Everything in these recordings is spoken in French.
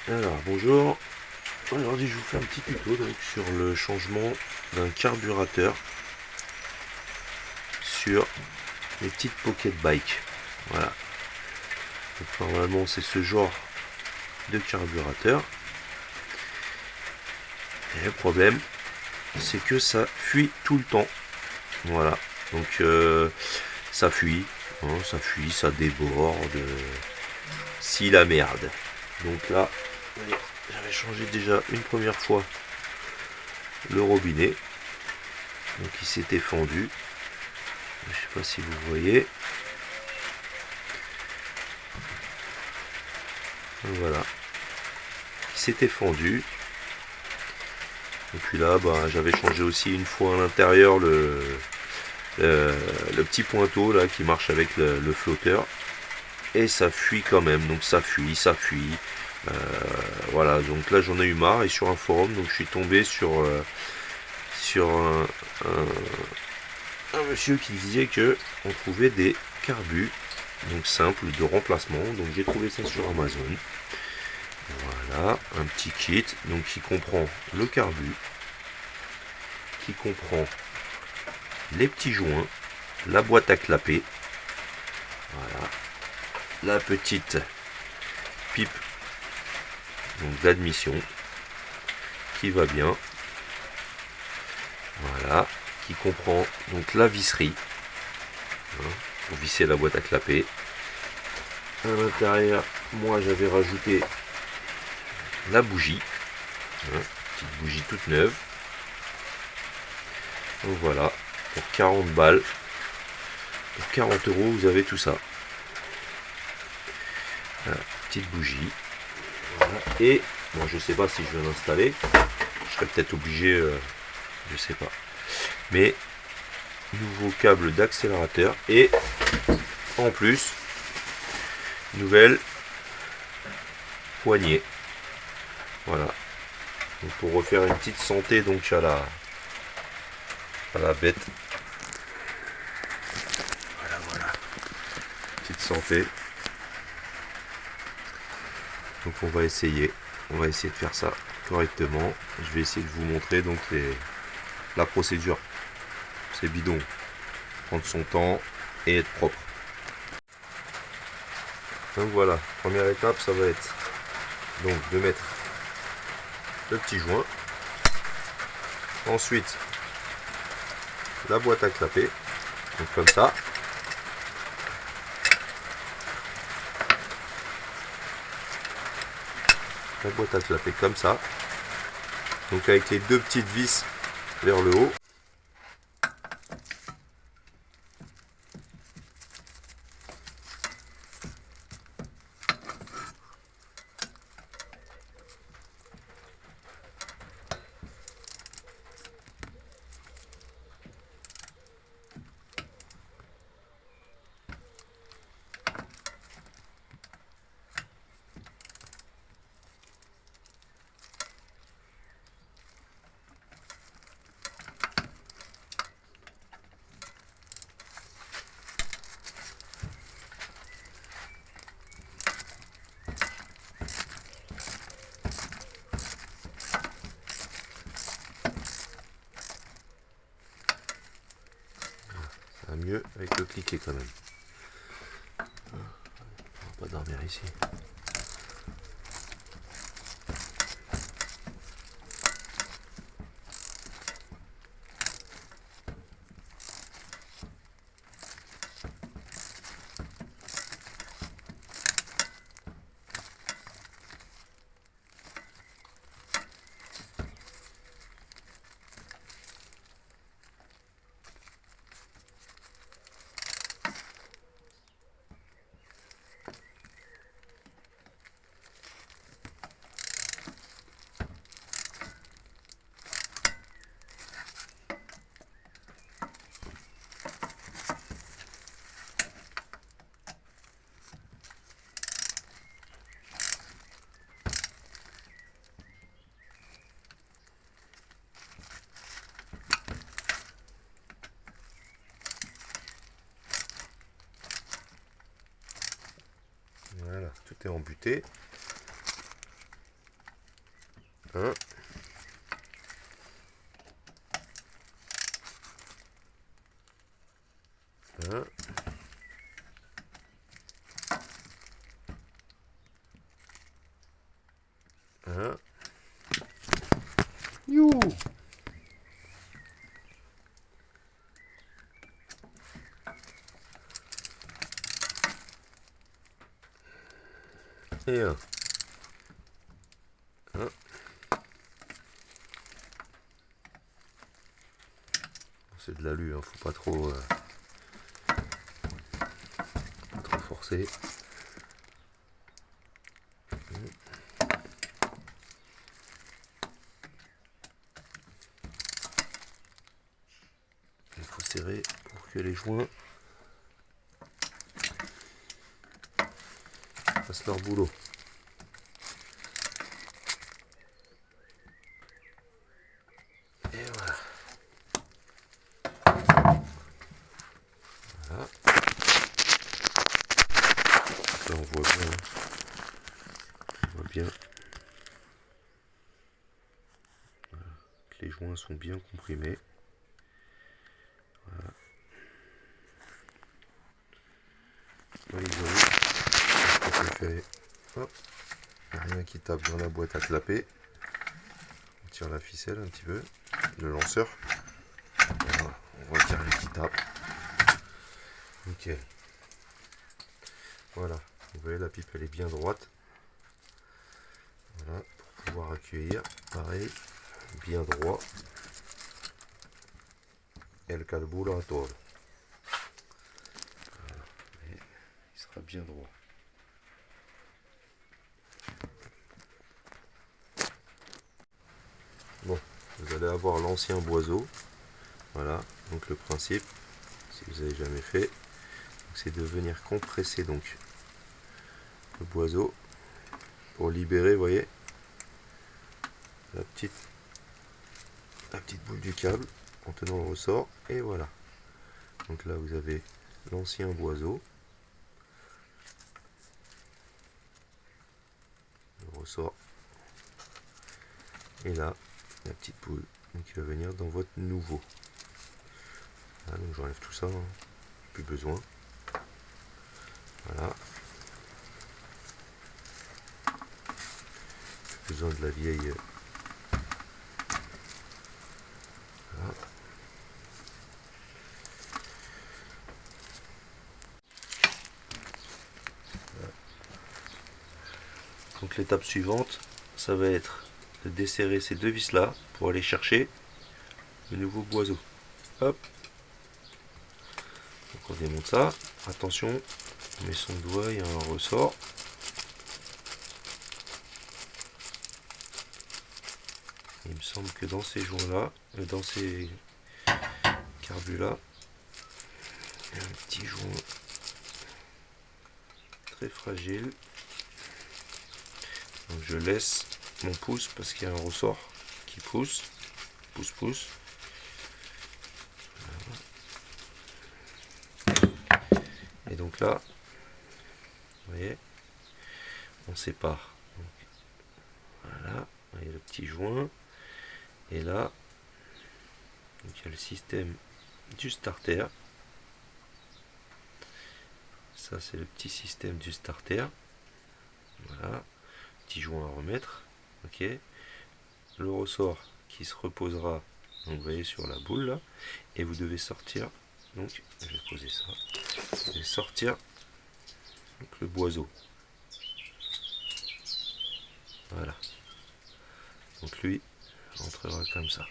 Alors bonjour, aujourd'hui je vous fais un petit tuto donc, sur le changement d'un carburateur sur les petites pocket bike. Voilà, donc, normalement c'est ce genre de carburateur. Et le problème c'est que ça fuit tout le temps. Voilà, donc ça fuit, ça fuit, ça déborde, si la merde. Donc là, j'avais changé déjà une première fois le robinet. Donc il s'était fendu. Je sais pas si vous voyez. Voilà. Il s'était fendu. Et puis là, j'avais changé aussi une fois à l'intérieur le petit pointeau là qui marche avec le flotteur. Et ça fuit quand même. Donc ça fuit, ça fuit. Voilà, donc là j'en ai eu marre. Et sur un forum, donc je suis tombé sur un monsieur qui disait que on trouvait des carbus donc simples de remplacement. Donc j'ai trouvé ça sur Amazon. Voilà, un petit kit donc qui comprend le carbu, qui comprend les petits joints, la boîte à clapper, voilà, la petite pipe donc d'admission qui va bien, voilà, qui comprend donc la visserie pour visser la boîte à clapper. À l'intérieur, moi j'avais rajouté la bougie, petite bougie toute neuve. Donc voilà, pour 40 balles, pour 40 euros, vous avez tout ça. Voilà, petite bougie. Voilà. Et bon, je sais pas si je vais l'installer. Je serais peut-être obligé, je sais pas. Mais nouveau câble d'accélérateur et en plus nouvelle poignée. Voilà. Donc pour refaire une petite santé donc à la bête. Voilà, voilà. Petite santé. Donc on va essayer. On va essayer de faire ça correctement. Je vais essayer de vous montrer donc la procédure. C'est bidon. Prendre son temps et être propre. Donc voilà, première étape, ça va être donc de mettre le petit joint. Ensuite, la boîte à clapper. Donc comme ça. La boîte à clapper comme ça. Donc avec les deux petites vis vers le haut. Ça va mieux avec le cliquet quand même. On va pas dormir ici. Voilà, tout est embuté. Un. Un. Un. You. Et un. Un. C'est de l'alu, hein, faut pas trop forcer. Il faut serrer pour que les joints fassent leur boulot. Et voilà. Voilà. Là on voit bien. On voit bien. Voilà. Que les joints sont bien comprimés. Voilà. Voilà, fait. Hop. Il n'y a rien qui tape dans la boîte à clapper. On tire la ficelle un petit peu. Le lanceur. Voilà. On voit qu'il n'y a rien qui tape. Ok. Voilà. Vous voyez, la pipe elle est bien droite. Voilà. Pour pouvoir accueillir. Pareil. Bien droit. El carburador. Voilà. Et il sera bien droit. Bon, vous allez avoir l'ancien boiseau. Voilà, donc le principe, si vous n'avez jamais fait, c'est de venir compresser donc le boiseau pour libérer, vous voyez, la petite boule du câble en tenant le ressort. Et voilà. Donc là, vous avez l'ancien boiseau, le ressort, et là, la petite boule qui va venir dans votre nouveau. Voilà, donc j'enlève tout ça, hein. Plus besoin. Voilà. Plus besoin de la vieille. Voilà. Donc l'étape suivante, ça va être de desserrer ces deux vis là pour aller chercher le nouveau boiseau. Hop. Donc on démonte ça. Attention, on met son doigt, il y a un ressort. Il me semble que dans ces joints là, dans ces carbus là, il y a un petit joint très fragile. Donc je laisse mon pouce parce qu'il y a un ressort qui pousse. Pousse. Et donc là, vous voyez, on sépare. Donc, voilà, il y a le petit joint. Et là, donc il y a le système du starter. Ça, c'est le petit système du starter. Voilà, petit joint à remettre. Ok. Le ressort qui se reposera, donc vous voyez, sur la boule là. Et vous devez sortir. Donc, je vais poser ça. Vous devez sortir donc, le boiseau. Voilà. Donc lui rentrera comme ça.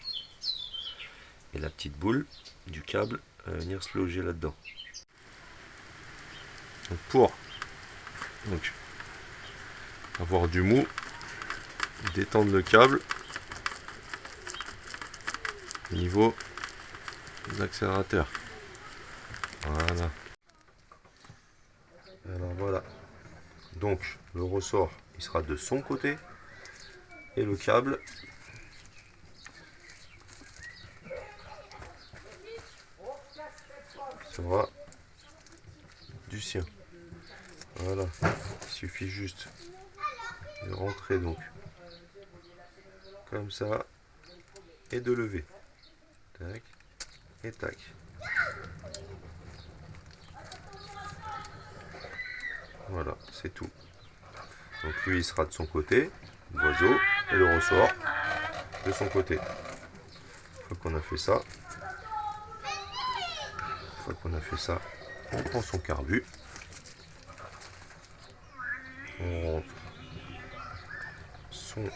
Et la petite boule du câble va venir se loger là-dedans. Donc pour avoir du mou, détendre le câble au niveau des accélérateurs. Voilà. Alors voilà. Donc le ressort il sera de son côté et le câble sera du sien. Voilà. Il suffit juste de rentrer donc comme ça, et de lever. Tac, et tac. Voilà, c'est tout. Donc lui, il sera de son côté, l'oiseau, et le ressort de son côté. Une fois qu'on a fait ça, on prend son carbu, on rentre son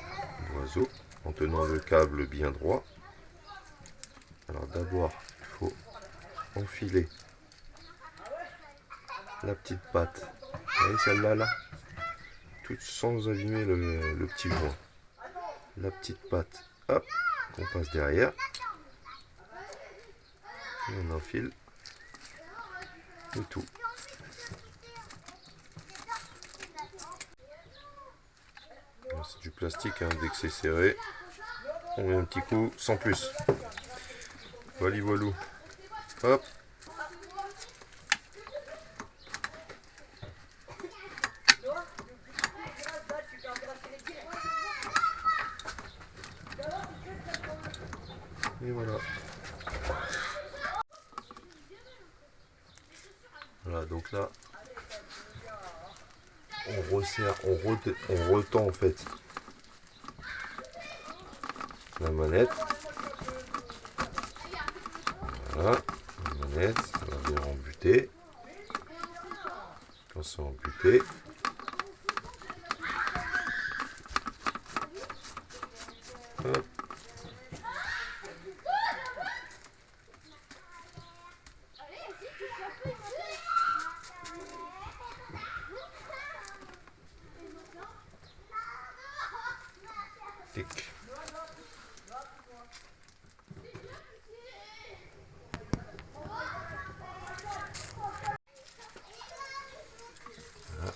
oiseau en tenant le câble bien droit. Alors d'abord, il faut enfiler la petite patte. Vous voyez celle-là, là, toute sans abîmer le petit joint. La petite patte, hop, qu'on passe derrière. Et on enfile le tout. C'est du plastique, hein, dès que c'est serré, on met un petit coup sans plus. Voilà, voilou. Hop. Et voilà. Voilà, donc là, on resserre, on retend en fait la manette. Voilà, la manette, on va bien embuter. Quand c'est embuté, hop. Tic. Voilà.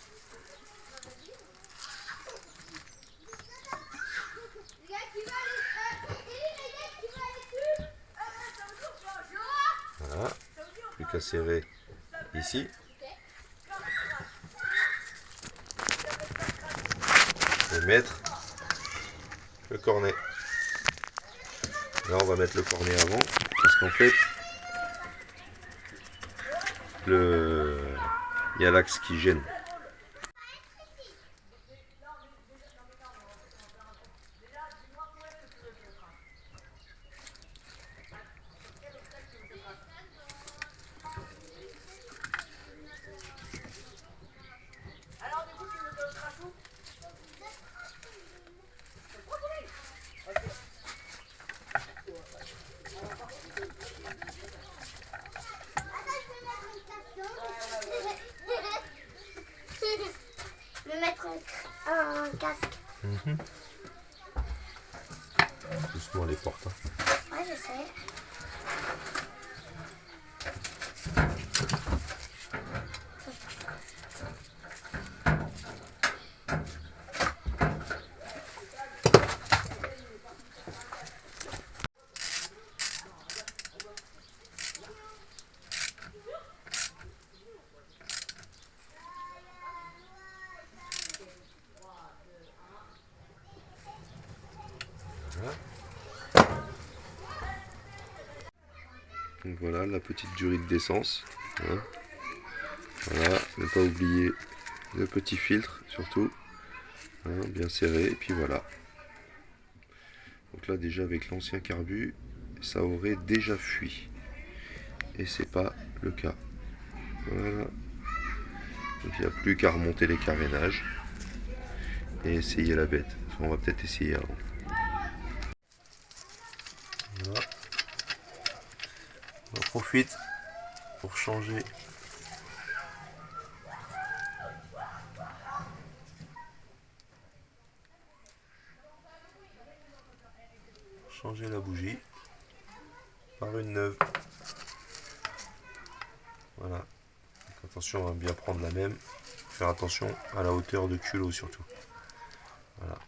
Voilà. Plus qu'à serrer ici. Et mettre le cornet. Là on va mettre le cornet avant parce qu'en fait il y a l'axe qui gêne. Me mettre un casque. Doucement les portes. Ouais, je sais. Voilà. Donc voilà la petite durite d'essence. Hein. Voilà, ne pas oublier le petit filtre surtout. Hein, bien serré, et puis voilà. Donc là déjà avec l'ancien carbu, ça aurait déjà fui. Et c'est pas le cas. Voilà. Donc il n'y a plus qu'à remonter les carénages et essayer la bête. Enfin, on va peut-être essayer avant. Voilà. On en profite pour changer la bougie par une neuve. Voilà. Donc attention, on va bien prendre la même. Faire attention à la hauteur de culot surtout. Voilà.